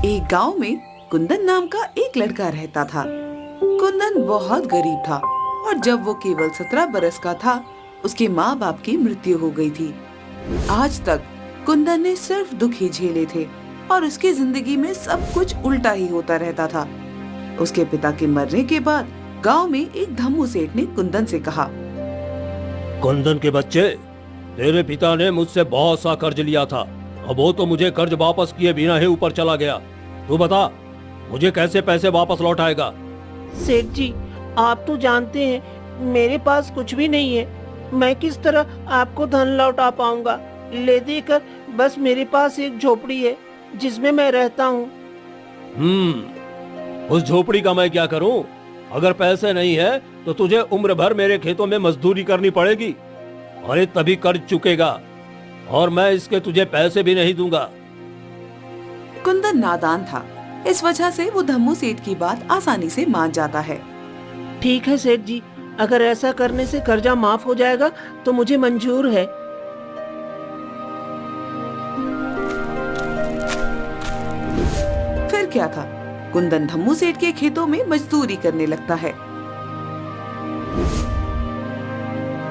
एक गांव में कुंदन नाम का एक लड़का रहता था। कुंदन बहुत गरीब था और जब वो केवल 17 बरस का था, उसके माँ बाप की मृत्यु हो गई थी। आज तक कुंदन ने सिर्फ दुख ही झेले थे और उसकी जिंदगी में सब कुछ उल्टा ही होता रहता था। उसके पिता के मरने के बाद गांव में एक धम्मू सेठ ने कुंदन से कहा, कुंदन के बच्चे, तेरे पिता ने मुझसे बहुत सा कर्ज लिया था। अब वो तो मुझे कर्ज वापस किए बिना ही ऊपर चला गया। तू बता, मुझे कैसे पैसे वापस लौटाएगा? सेठ जी, आप तो जानते हैं मेरे पास कुछ भी नहीं है। मैं किस तरह आपको धन लौटा पाऊंगा? ले देकर बस मेरे पास एक झोपड़ी है जिसमें मैं रहता हूँ। उस झोपड़ी का मैं क्या करूं? अगर पैसे नहीं है तो तुझे उम्र भर मेरे खेतों में मजदूरी करनी पड़ेगी। अरे तभी कर्ज चुकेगा और मैं इसके तुझे पैसे भी नहीं दूंगा। कुंदन नादान था, इस वजह से वो धम्मू सेठ की बात आसानी से मान जाता है। ठीक है सेठ जी, अगर ऐसा करने से कर्जा माफ हो जाएगा तो मुझे मंजूर है। फिर क्या था, कुंदन धम्मू सेठ के खेतों में मजदूरी करने लगता है।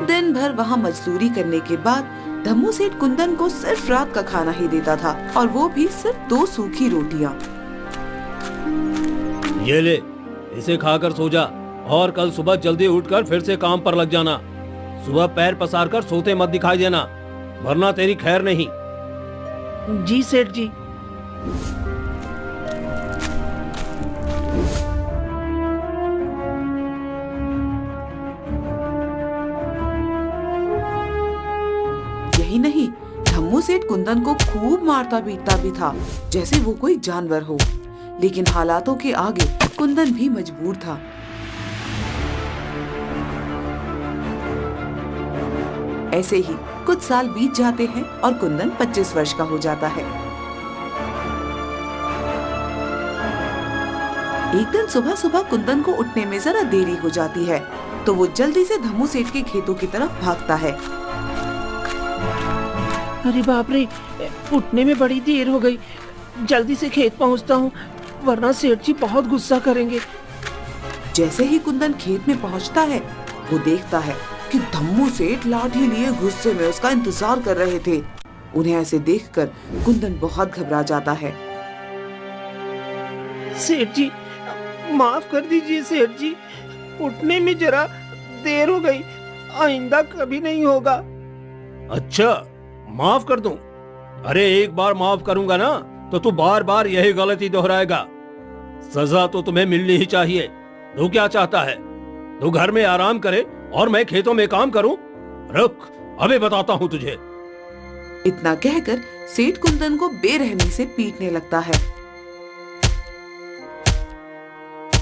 दिन भर वहाँ मजदूरी करने के बाद धम्मू सेठ कुंदन को सिर्फ रात का खाना ही देता था और वो भी सिर्फ 2 सूखी रोटियां। ये ले, इसे खाकर सो जा और कल सुबह जल्दी उठकर फिर से काम पर लग जाना। सुबह पैर पसार कर सोते मत दिखाई देना, वरना तेरी खैर नहीं। जी सेठ जी। यही नहीं, धम्मू सेठ कुंदन को खूब मारता पीटता भी था, जैसे वो कोई जानवर हो। लेकिन हालातों के आगे कुंदन भी मजबूर था। ऐसे ही कुछ साल बीत जाते हैं और कुंदन 25 वर्ष का हो जाता है। एक दिन सुबह सुबह कुंदन को उठने में जरा देरी हो जाती है, तो वो जल्दी से धम्मू सेठ के खेतों की तरफ भागता है। अरे बाप रे, उठने में बड़ी देर हो गई। जल्दी से खेत पहुंचता हूँ, वरना सेठ जी बहुत गुस्सा करेंगे। जैसे ही कुंदन खेत में पहुंचता है, वो देखता है कि धम्मू सेठ लाठी लिए गुस्से में उसका इंतजार कर रहे थे। उन्हें ऐसे देखकर कुंदन बहुत घबरा जाता है। सेठ जी, माफ कर दीजिए सेठ जी, उठने में जरा देर हो गई, आइंदा कभी नहीं होगा। अच्छा, माफ कर दूं? अरे एक बार माफ करूंगा ना तो तू बार बार यही गलती दोहराएगा। सजा तो तुम्हें मिलनी ही चाहिए। तू क्या चाहता है? तू घर में आराम करे और मैं खेतों में काम करूं? रुक, अभी बताता हूं तुझे। इतना कहकर सेठ कुंदन को बेरहमी से पीटने लगता है।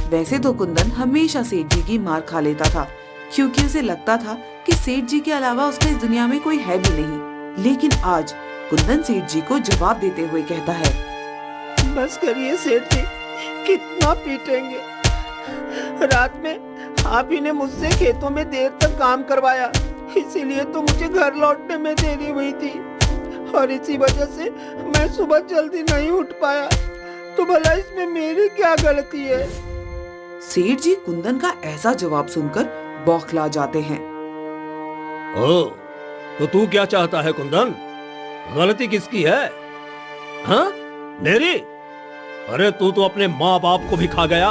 वैसे तो कुंदन हमेशा सेठ जी की मार खा लेता था, क्योंकि उसे लगता था कि सेठ जी के अलावा उसका इस दुनिया में कोई है भी नहीं। लेकिन आज कुंदन सेठ जी को जवाब देते हुए कहता है, बस करिए सेठ जी, कितना पीटेंगे? रात में आप ही ने मुझसे खेतों में देर तक काम करवाया, इसीलिए तो मुझे घर लौटने में देरी हुई थी और इसी वजह से मैं सुबह जल्दी नहीं उठ पाया। तो भला इसमें मेरी क्या गलती है? सेठ जी कुंदन का ऐसा जवाब सुनकर बौखला जाते हैं। ओ, तो तू क्या चाहता है कुंदन? गलती किसकी है? हाँ, मेरी? अरे तू तो अपने माँ बाप को भी खा गया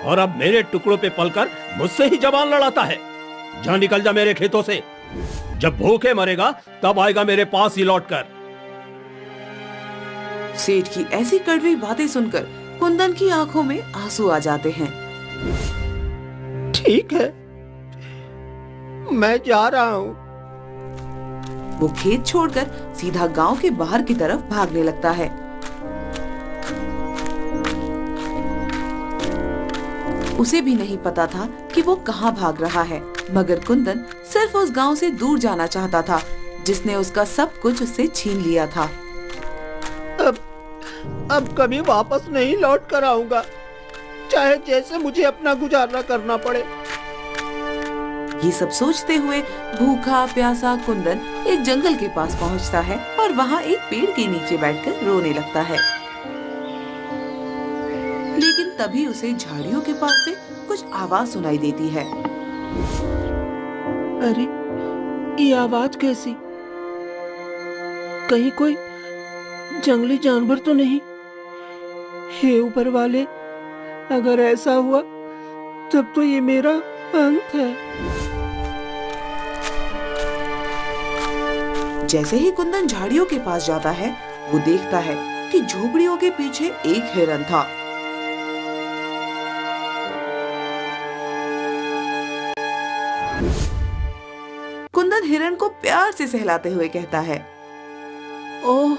और अब मेरे टुकड़ों पे पलकर मुझसे ही जबान लड़ाता है। जा निकल जा मेरे खेतों से। जब भूखे मरेगा तब आएगा मेरे पास ही लौटकर। सेठ की ऐसी कड़वी बातें सुनकर कुंदन की आंखों में आंसू आ जाते हैं। ठीक है, मैं जा रहा हूँ। वो खेत छोड़कर सीधा गांव के बाहर की तरफ भागने लगता है। उसे भी नहीं पता था कि वो कहाँ भाग रहा है, मगर कुंदन सिर्फ उस गांव से दूर जाना चाहता था जिसने उसका सब कुछ उससे छीन लिया था। अब कभी वापस नहीं लौट कर आऊंगा, चाहे जैसे मुझे अपना गुजारा करना पड़े। ये सब सोचते हुए भूखा प्यासा कुंदन एक जंगल के पास पहुंचता है और वहाँ एक पेड़ के नीचे बैठकर रोने लगता है। लेकिन तभी उसे झाड़ियों के पास से कुछ आवाज सुनाई देती है। अरे, ये आवाज कैसी? कहीं कोई जंगली जानवर तो नहीं? हे ऊपर वाले, अगर ऐसा हुआ तब तो ये मेरा अंत है। जैसे ही कुंदन झाड़ियों के पास जाता है, वो देखता है कि झोपड़ियों के पीछे एक हिरन था। कुंदन हिरन को प्यार से सहलाते हुए कहता है, ओह,